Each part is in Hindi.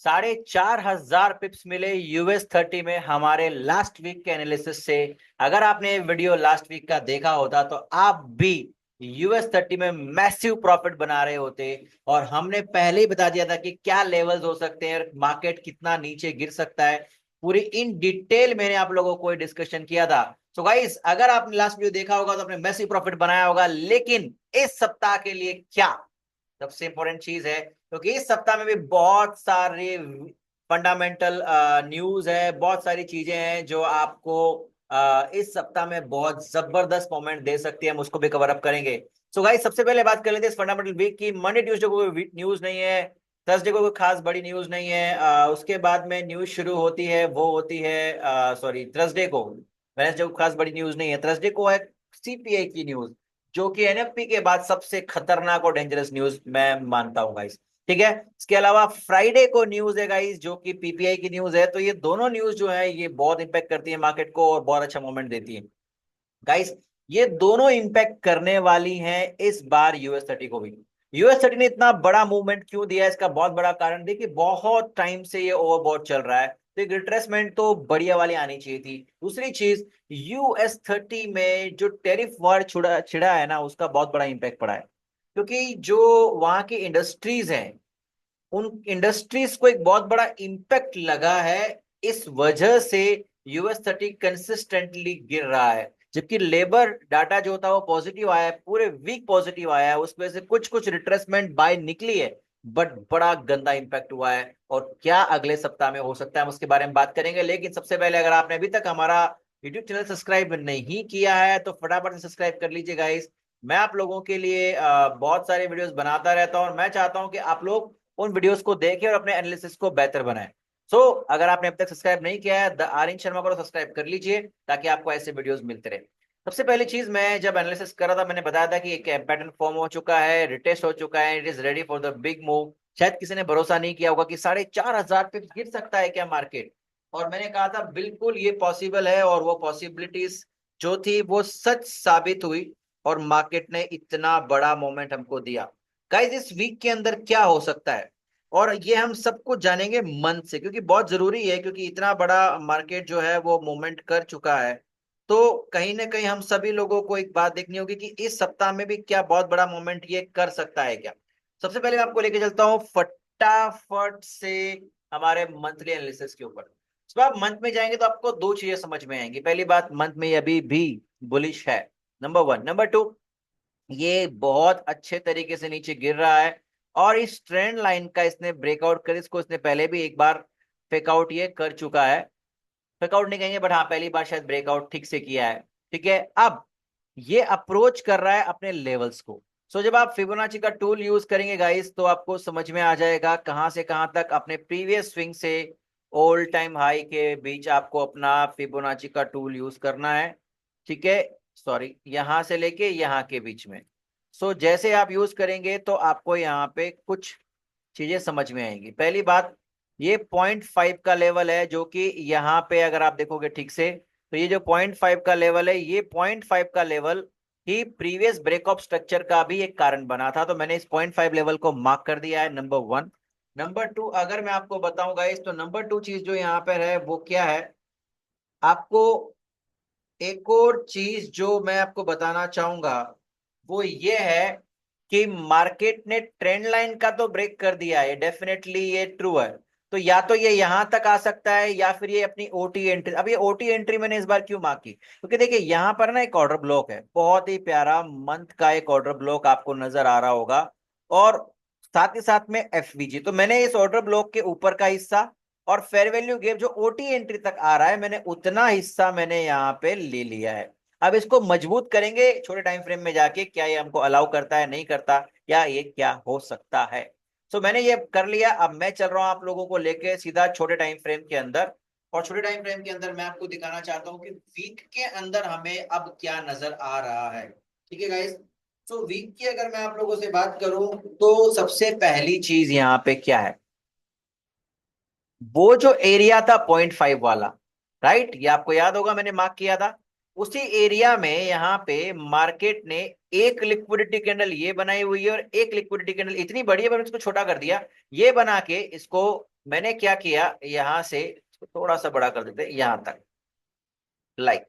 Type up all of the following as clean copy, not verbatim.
4,500 पिप्स मिले US 30 में हमारे लास्ट वीक के एनालिसिस से। अगर आपने वीडियो लास्ट वीक का देखा होता तो आप भी US 30 में मैसिव प्रॉफिट बना रहे होते। और हमने पहले ही बता दिया था कि क्या लेवल्स हो सकते हैं, मार्केट कितना नीचे गिर सकता है, पूरी इन डिटेल मैंने आप लोगों को डिस्कशन किया था। सो गाइस, अगर आपने लास्ट वीडियो देखा होगा तो आपने मैसिव प्रॉफिट बनाया होगा। लेकिन इस सप्ताह के लिए क्या सबसे इंपॉर्टेंट चीज है, क्योंकि इस सप्ताह में भी बहुत सारे फंडामेंटल न्यूज है, बहुत सारी चीजें हैं जो आपको इस सप्ताह में बहुत जबरदस्त मोमेंट दे सकती है। हम उसको भी कवर अप करेंगे। सो गाइस, सबसे पहले बात कर लेते हैं इस फंडामेंटल वीक की। मंडे ट्यूसडे को कोई न्यूज नहीं है, थर्सडे को कोई खास बड़ी न्यूज नहीं है। उसके बाद में न्यूज शुरू होती है, वो होती है सॉरी थर्सडे को। वेडनेसडे को खास बड़ी न्यूज नहीं है, थर्सडे को है CPI की न्यूज, जो कि NFP के बाद सबसे खतरनाक और डेंजरस न्यूज मैं मानता हूँ गाइस। ठीक है। इसके अलावा फ्राइडे को न्यूज है गाइस, जो कि PPI की न्यूज है। तो ये दोनों न्यूज जो है ये बहुत इंपैक्ट करती है मार्केट को और बहुत अच्छा मोमेंट देती है गाइस। ये दोनों इंपैक्ट करने वाली हैं इस बार US 30 को भी। US 30 ने इतना बड़ा मूवमेंट क्यों दिया है, इसका बहुत बड़ा कारण देखिए, बहुत टाइम से ये ओवरबॉट चल रहा है, तो एक रिट्रेसमेंट तो बढ़िया वाली आनी चाहिए थी। दूसरी चीज, US 30 में जो टेरिफ वार छिड़ा छिड़ा है ना, उसका बहुत बड़ा इंपैक्ट पड़ा है। क्योंकि जो वहां की इंडस्ट्रीज हैं, उन इंडस्ट्रीज को एक बहुत बड़ा इंपैक्ट लगा है। इस वजह से US 30 कंसिस्टेंटली गिर रहा है। जबकि लेबर डाटा जो था वो पॉजिटिव आया है, पूरे वीक पॉजिटिव आया है, उस वजह से कुछ कुछ रिट्रेसमेंट बाय निकली है, बट बड़ा गंदा इंपैक्ट हुआ है। और क्या अगले सप्ताह में हो सकता है, हम उसके बारे में बात करेंगे। लेकिन सबसे पहले, अगर आपने अभी तक हमारा यूट्यूब चैनल सब्सक्राइब नहीं किया है तो फटाफट से सब्सक्राइब कर लीजिए गाइस। मैं आप लोगों के लिए बहुत सारे वीडियोस बनाता रहता हूं और मैं चाहता हूं कि आप लोग उन वीडियोस को देखें और अपने एनालिसिस को बेहतर बनाएं। अगर आपने अब तक सब्सक्राइब नहीं किया है द आर्यन शर्मा को, सब्सक्राइब कर लीजिए ताकि आपको ऐसे वीडियोस मिलते रहे। सबसे पहली चीज, मैं जब एनालिसिस कर रहा था मैंने बताया था कि एक पैटर्न फॉर्म हो चुका है, रिटेस्ट हो चुका है, it is ready for the big move. शायद किसी ने भरोसा नहीं किया होगा कि 4,500 पे गिर सकता है क्या मार्केट। और मैंने कहा था बिल्कुल ये पॉसिबल है, और वो पॉसिबिलिटीज जो थी वो सच साबित हुई और मार्केट ने इतना बड़ा मोमेंट हमको दिया। गाइस, इस वीक के अंदर क्या हो सकता है, और ये हम सब कुछ जानेंगे मंथ से, क्योंकि बहुत जरूरी है, क्योंकि इतना बड़ा मार्केट जो है वो मूवमेंट कर चुका है। तो कहीं ना कहीं हम सभी लोगों को एक बात देखनी होगी कि इस सप्ताह में भी क्या बहुत बड़ा मूवमेंट ये कर सकता है क्या। सबसे पहले मैं आपको लेके चलता हूँ फटाफट से हमारे मंथली एनालिसिस के ऊपर। तो आप मंथ में जाएंगे तो आपको दो चीजें समझ में आएंगी। पहली बात, मंथ में ये अभी भी बुलिश है, नंबर वन। नंबर टू, ये बहुत अच्छे तरीके से नीचे गिर रहा है, और इस ट्रेंड लाइन का इसने ब्रेकआउट कर, इसको इसने पहले भी एक बार फेकआउट ये कर चुका है। फेकआउट नहीं कहेंगे, बट हाँ पहली बार शायद ब्रेकआउट ठीक से किया है। ठीक है, अब ये अप्रोच कर रहा है अपने लेवल्स को। जब आप फिबोनाची का टूल यूज करेंगे गाइस, तो आपको समझ में आ जाएगा कहां से कहां तक अपने प्रीवियस स्विंग से ऑल टाइम हाई के बीच आपको अपना फिबोनाची का टूल यूज करना है। ठीक है, सॉरी, यहां से लेके यहां के बीच में। जैसे आप यूज करेंगे तो आपको यहाँ पे कुछ चीजें समझ में आएंगी। पहली बात, ये 0.5 का लेवल है, जो कि यहाँ पे अगर आप देखोगे ठीक से, तो ये जो 0.5 का लेवल है, ये 0.5 का लेवल ही प्रीवियस ब्रेकअप स्ट्रक्चर का भी एक कारण बना था। तो मैंने इस 0.5 लेवल को मार्क कर दिया है, नंबर वन। नंबर टू, अगर मैं आपको बताऊंगा इस, तो नंबर टू चीज जो यहाँ पर है वो क्या है, आपको एक और चीज जो मैं आपको बताना चाहूंगा वो ये है कि मार्केट ने ट्रेंड लाइन का तो ब्रेक कर दिया है, डेफिनेटली ये ट्रू है। तो या तो ये यहां तक आ सकता है, या फिर ये अपनी ओटी एंट्री। अब ये ओटी एंट्री मैंने इस बार क्यों मार्क की, क्योंकि देखिए यहां पर ना एक ऑर्डर ब्लॉक है, बहुत ही प्यारा मंथ का एक ऑर्डर ब्लॉक आपको नजर आ रहा होगा, और साथ ही साथ में एफवीजी। तो मैंने इस ऑर्डर ब्लॉक के ऊपर का हिस्सा और फेयर वैल्यू गैप जो ओटी एंट्री तक आ रहा है, मैंने उतना हिस्सा मैंने यहाँ पे ले लिया है। अब इसको मजबूत करेंगे छोटे टाइम फ्रेम में जाके, क्या ये हमको अलाउ करता है, नहीं करता, या ये क्या हो सकता है। मैंने ये कर लिया। अब मैं चल रहा हूं आप लोगों को लेके सीधा छोटे टाइम फ्रेम के अंदर, और छोटे टाइम फ्रेम के अंदर मैं आपको दिखाना चाहता हूँ कि वीक के अंदर हमें अब क्या नजर आ रहा है। ठीक है गाइस, वीक की अगर मैं आप लोगों से बात करूं तो सबसे पहली चीज यहाँ पे क्या है, वो जो एरिया था 0.5 वाला, राइट, ये आपको याद होगा मैंने मार्क किया था। उसी एरिया में यहाँ पे मार्केट ने एक लिक्विडिटी कैंडल ये बनाई हुई है, और एक लिक्विडिटी कैंडल इतनी बड़ी है, मैंने इसको छोटा कर दिया, ये बना के इसको मैंने क्या किया, यहां से थोड़ा सा बड़ा कर देते यहां तक, लाइक,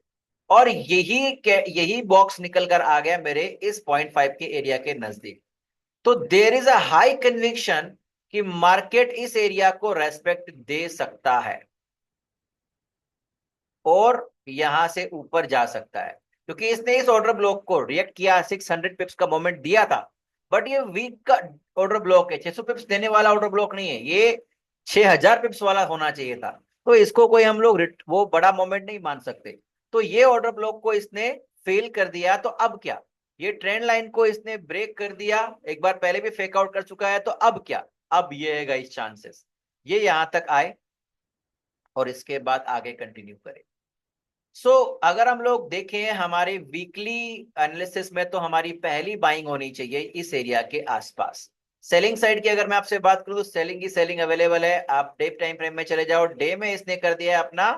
और यही बॉक्स निकल कर आ गया मेरे इस 0.5 के एरिया के नजदीक। तो there is a high conviction कि मार्केट इस एरिया को रेस्पेक्ट दे सकता है और यहां से ऊपर जा सकता है, क्योंकि इसने इस ऑर्डर ब्लॉक को रिएक्ट किया, 600 पिप्स का मोमेंट दिया था। बट ये वीक का ऑर्डर ब्लॉक है, 600 पिप्स देने वाला ऑर्डर ब्लॉक नहीं है ये, 6000 पिप्स वाला होना चाहिए था। तो इसको कोई हम लोग वो बड़ा मोमेंट नहीं मान सकते। तो ये ऑर्डर ब्लॉक को इसने फेल कर दिया, तो अब क्या, ये ट्रेंड लाइन को इसने ब्रेक कर दिया, एक बार पहले भी फेक आउट कर चुका है, तो अब क्या, अब ये है गाइस चांसेस ये यहां तक आए और इसके बाद आगे कंटिन्यू करें। अगर हम लोग देखें हमारे वीकली एनालिसिस में, तो हमारी पहली बाइंग होनी चाहिए इस एरिया के आसपास। सेलिंग साइड की अगर मैं आपसे बात करूं तो सेलिंग की सेलिंग अवेलेबल है, आप डे टाइम फ्रेम में चले जाओ, डे में इसने कर दिया है अपना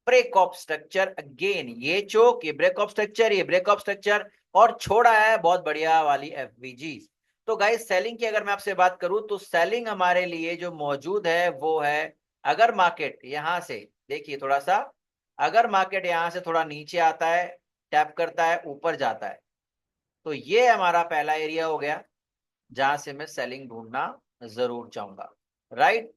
ब्रेक ऑफ स्ट्रक्चर, अगेन ये चोक, ये ब्रेक ऑफ स्ट्रक्चर, ये ब्रेक ऑफ स्ट्रक्चर, और छोड़ा है बहुत बढ़िया वाली एफवीजी। तो गाइस सेलिंग की अगर मैं आपसे बात करूं तो सेलिंग हमारे लिए जो मौजूद है वो है, अगर मार्केट यहां से, देखिए थोड़ा सा, अगर मार्केट यहां से थोड़ा नीचे आता है, टैप करता है, ऊपर जाता है, तो ये हमारा पहला एरिया हो गया जहां से मैं सेलिंग ढूंढना जरूर चाहूंगा, राइट।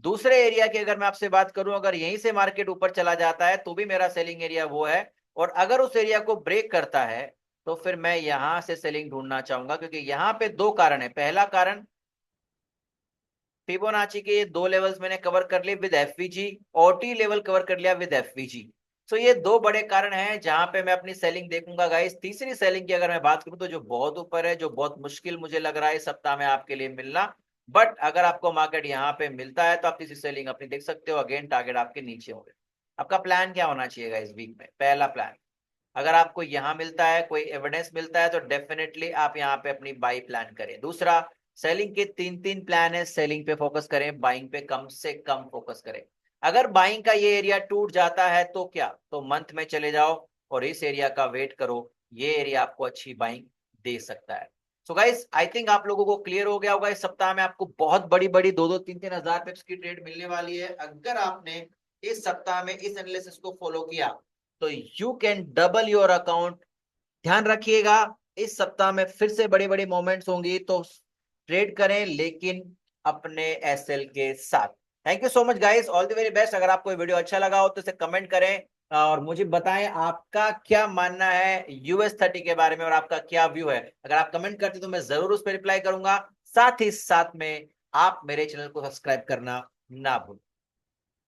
दूसरे एरिया की अगर मैं आपसे बात करूं, अगर यहीं से मार्केट ऊपर चला जाता है तो भी मेरा सेलिंग एरिया वो है, और अगर उस एरिया को ब्रेक करता है तो फिर मैं यहां से सेलिंग ढूंढना चाहूंगा, क्योंकि यहां पे दो कारण है। पहला कारण, फिबोनाची के ये दो लेवल्स मैंने कवर कर लिए with FVG, OT level cover कर लिया विद एफवीजी। तो ये दो बड़े कारण हैं जहां पे मैं अपनी सेलिंग देखूंगा गाइस। तीसरी सेलिंग की अगर मैं बात करूं तो जो बहुत ऊपर है, जो बहुत मुश्किल मुझे लग रहा है इस सप्ताह में आपके लिए मिलना, बट अगर आपको मार्केट यहाँ पे मिलता है तो आप तीसरी सेलिंग अपनी देख सकते हो, अगेन टारगेट आपके नीचे होंगे। आपका प्लान क्या होना चाहिए इस वीक में? पहला प्लान, अगर आपको यहां मिलता है, कोई एविडेंस मिलता है, तो डेफिनेटली आप यहाँ पे अपनी बाई प्लान करें। दूसरा, सेलिंग के तीन तीन प्लान है, सेलिंग पे फोकस करें, बाइंग पे कम से कम फोकस करें। अगर बाइंग का ये एरिया टूट जाता है तो क्या, तो मंथ में चले जाओ और इस एरिया का वेट करो, ये एरिया आपको अच्छी बाइंग दे सकता है। सो गाइस आई थिंक आप लोगों को क्लियर हो गया होगा, इस सप्ताह में आपको बहुत बड़ी बड़ी 2-2 3-3 हजार पिप्स की ट्रेड मिलने वाली है अगर आपने इस सप्ताह में इस एनालिसिस को फॉलो किया, तो you can double your account. ध्यान रखिएगा, इस सप्ताह में फिर से बड़ी बड़ी मोमेंट्स होंगी, तो ट्रेड करें लेकिन अपने एसएल के साथ। Thank you so much guys, all the very best. अगर आपको वीडियो अच्छा लगा हो तो इसे कमेंट करें और मुझे बताएं आपका क्या मानना है US 30 के बारे में और आपका क्या व्यू है। अगर आप कमेंट करते तो मैं जरूर उस पर रिप्लाई करूंगा। साथ ही साथ में आप मेरे चैनल को सब्सक्राइब करना ना भूलें।